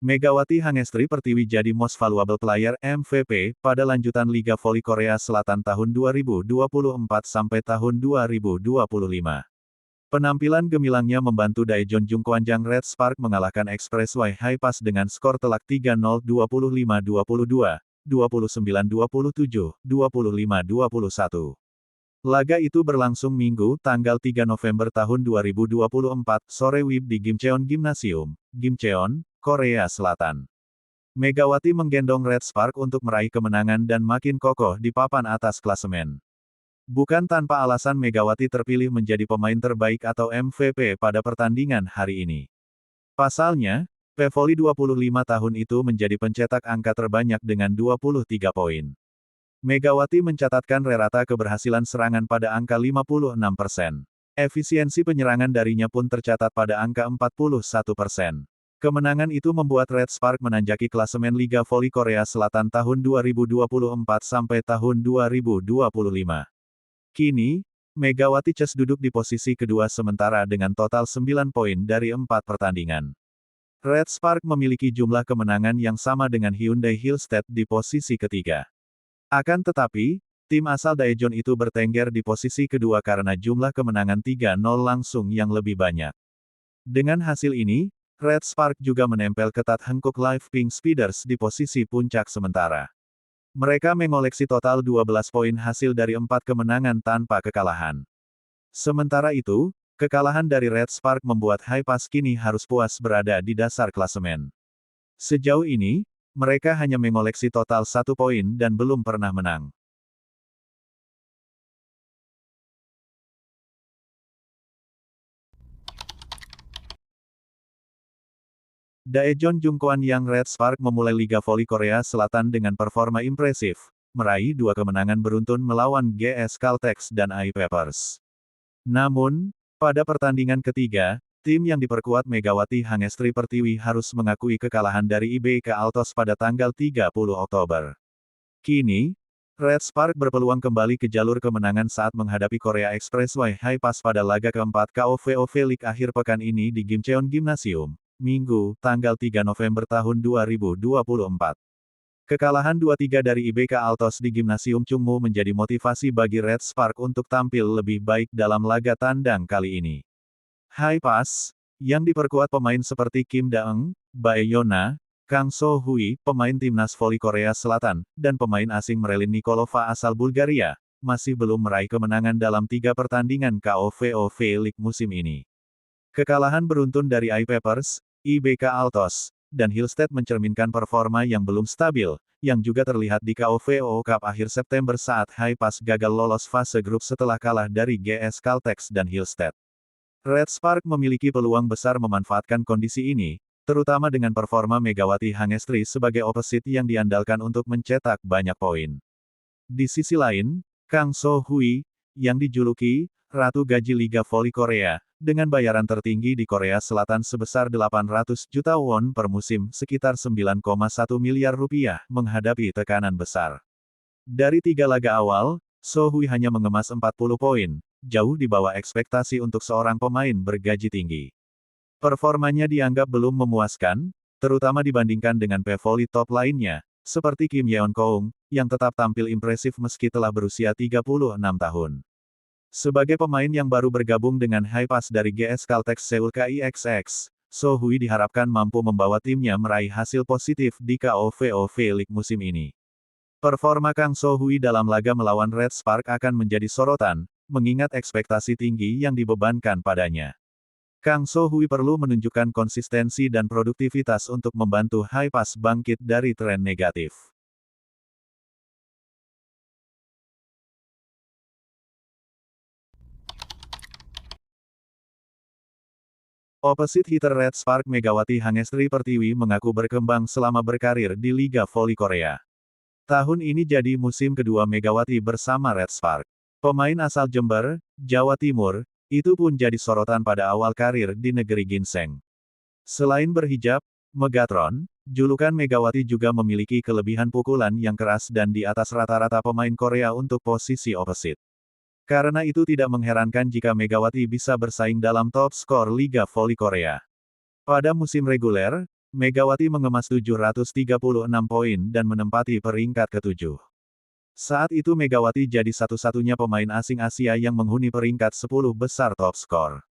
Megawati Hangestri Pertiwi jadi Most Valuable Player (MVP) pada lanjutan Liga Voli Korea Selatan tahun 2024 sampai tahun 2025. Penampilan gemilangnya membantu Daejeon Jungkwanjang Red Spark mengalahkan Expressway High Pass dengan skor telak 3-0, 25-22, 29-27, 25-21. Laga itu berlangsung Minggu, tanggal 3 November tahun 2024, sore WIB di Gimcheon Gymnasium, Gimcheon, Korea Selatan. Megawati menggendong Red Spark untuk meraih kemenangan dan makin kokoh di papan atas klasemen. Bukan tanpa alasan Megawati terpilih menjadi pemain terbaik atau MVP pada pertandingan hari ini. Pasalnya, pevoli 25 tahun itu menjadi pencetak angka terbanyak dengan 23 poin. Megawati mencatatkan rata keberhasilan serangan pada angka 56%. Efisiensi penyerangan darinya pun tercatat pada angka 41%. Kemenangan itu membuat Red Spark menanjaki klasemen Liga Voli Korea Selatan tahun 2024 sampai tahun 2025. Kini, Megawati Chess duduk di posisi kedua sementara dengan total 9 poin dari 4 pertandingan. Red Spark memiliki jumlah kemenangan yang sama dengan Hyundai Hillstead di posisi ketiga. Akan tetapi, tim asal Daejeon itu bertengger di posisi kedua karena jumlah kemenangan 3-0 langsung yang lebih banyak. Dengan hasil ini, Red Spark juga menempel ketat Hankook Live Pink Speeders di posisi puncak sementara. Mereka mengoleksi total 12 poin hasil dari 4 kemenangan tanpa kekalahan. Sementara itu, kekalahan dari Red Spark membuat High Pass kini harus puas berada di dasar klasemen. Sejauh ini, mereka hanya mengoleksi total 1 poin dan belum pernah menang. Daejeon Jungkwanjang Red Spark memulai Liga Voli Korea Selatan dengan performa impresif, meraih 2 kemenangan beruntun melawan GS Caltex dan AI Papers. Namun, pada pertandingan ketiga, tim yang diperkuat Megawati Hangestri Pertiwi harus mengakui kekalahan dari IBK Altos pada tanggal 30 Oktober. Kini, Red Spark berpeluang kembali ke jalur kemenangan saat menghadapi Korea Expressway High Pass pada laga keempat KOVOV League akhir pekan ini di Gimcheon Gymnasium. Minggu, tanggal 3 November tahun 2024. Kekalahan 2-3 dari IBK Altos di Gimnasium Chungmu menjadi motivasi bagi Red Spark untuk tampil lebih baik dalam laga tandang kali ini. High Pass, yang diperkuat pemain seperti Kim Da-eung, Bae Yona, Kang So-hui, pemain timnas voli Korea Selatan, dan pemain asing Marilyn Nikolova asal Bulgaria, masih belum meraih kemenangan dalam 3 pertandingan KOVOV League musim ini. Kekalahan beruntun dari AI Papers, IBK Altos, dan Hillstead mencerminkan performa yang belum stabil, yang juga terlihat di KOVO Cup akhir September saat High Pass gagal lolos fase grup setelah kalah dari GS Caltex dan Hillstead. Red Spark memiliki peluang besar memanfaatkan kondisi ini, terutama dengan performa Megawati Hangestri sebagai opposite yang diandalkan untuk mencetak banyak poin. Di sisi lain, Kang So-hui, yang dijuluki Ratu Gaji Liga Voli Korea, dengan bayaran tertinggi di Korea Selatan sebesar 800 juta won per musim, sekitar 9,1 miliar rupiah, menghadapi tekanan besar. Dari 3 laga awal, So-hui hanya mengemas 40 poin, jauh di bawah ekspektasi untuk seorang pemain bergaji tinggi. Performanya dianggap belum memuaskan, terutama dibandingkan dengan pevoli top lainnya, seperti Kim Yeon-keung, yang tetap tampil impresif meski telah berusia 36 tahun. Sebagai pemain yang baru bergabung dengan High Pass dari GS Caltex Seoul KIXX, So-hui diharapkan mampu membawa timnya meraih hasil positif di KOVOV League musim ini. Performa Kang So-hui dalam laga melawan Red Spark akan menjadi sorotan, mengingat ekspektasi tinggi yang dibebankan padanya. Kang So-hui perlu menunjukkan konsistensi dan produktivitas untuk membantu High Pass bangkit dari tren negatif. Opposite hitter Red Spark Megawati Hangestri Pertiwi mengaku berkembang selama berkarir di Liga Voli Korea. Tahun ini jadi musim kedua Megawati bersama Red Spark. Pemain asal Jember, Jawa Timur, itu pun jadi sorotan pada awal karir di negeri ginseng. Selain berhijab, Megatron, julukan Megawati juga memiliki kelebihan pukulan yang keras dan di atas rata-rata pemain Korea untuk posisi opposite. Karena itu tidak mengherankan jika Megawati bisa bersaing dalam top skor Liga Voli Korea. Pada musim reguler, Megawati mengemas 736 poin dan menempati peringkat ke-7. Saat itu Megawati jadi satu-satunya pemain asing Asia yang menghuni peringkat 10 besar top skor.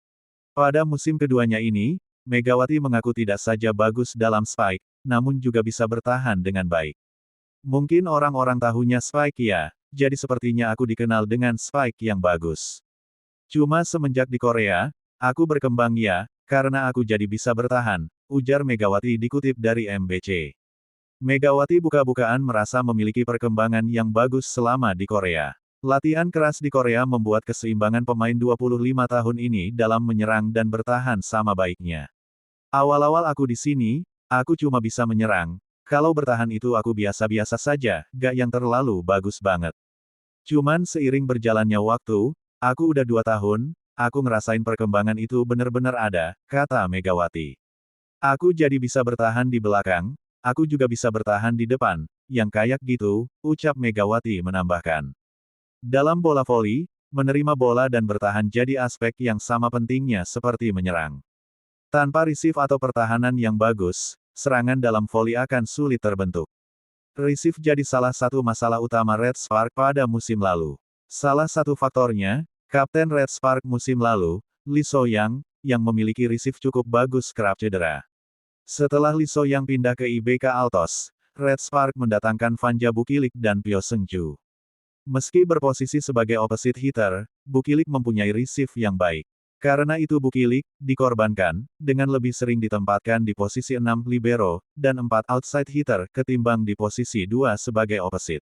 Pada musim keduanya ini, Megawati mengaku tidak saja bagus dalam spike, namun juga bisa bertahan dengan baik. Mungkin orang-orang tahunya spike ya, jadi sepertinya aku dikenal dengan spike yang bagus. Cuma semenjak di Korea, aku berkembang ya, karena aku jadi bisa bertahan, ujar Megawati dikutip dari MBC. Megawati buka-bukaan merasa memiliki perkembangan yang bagus selama di Korea. Latihan keras di Korea membuat keseimbangan pemain 25 tahun ini dalam menyerang dan bertahan sama baiknya. Awal-awal aku di sini, aku cuma bisa menyerang. Kalau bertahan itu aku biasa-biasa saja, gak yang terlalu bagus banget. Cuman seiring berjalannya waktu, aku udah 2 tahun, aku ngerasain perkembangan itu bener-bener ada, kata Megawati. Aku jadi bisa bertahan di belakang, aku juga bisa bertahan di depan, yang kayak gitu, ucap Megawati menambahkan. Dalam bola voli, menerima bola dan bertahan jadi aspek yang sama pentingnya seperti menyerang. Tanpa receive atau pertahanan yang bagus, serangan dalam voli akan sulit terbentuk. Receive jadi salah satu masalah utama Red Spark pada musim lalu. Salah satu faktornya, Kapten Red Spark musim lalu, Lee So-young, yang memiliki receive cukup bagus kerap cedera. Setelah Lee So-young pindah ke IBK Altos, Red Spark mendatangkan Vanja Bukilik dan Pyo Seung-ju. Meski berposisi sebagai opposite hitter, Bukilik mempunyai receive yang baik. Karena itu Bukilik dikorbankan, dengan lebih sering ditempatkan di posisi 6 libero, dan 4 outside hitter ketimbang di posisi 2 sebagai opposite.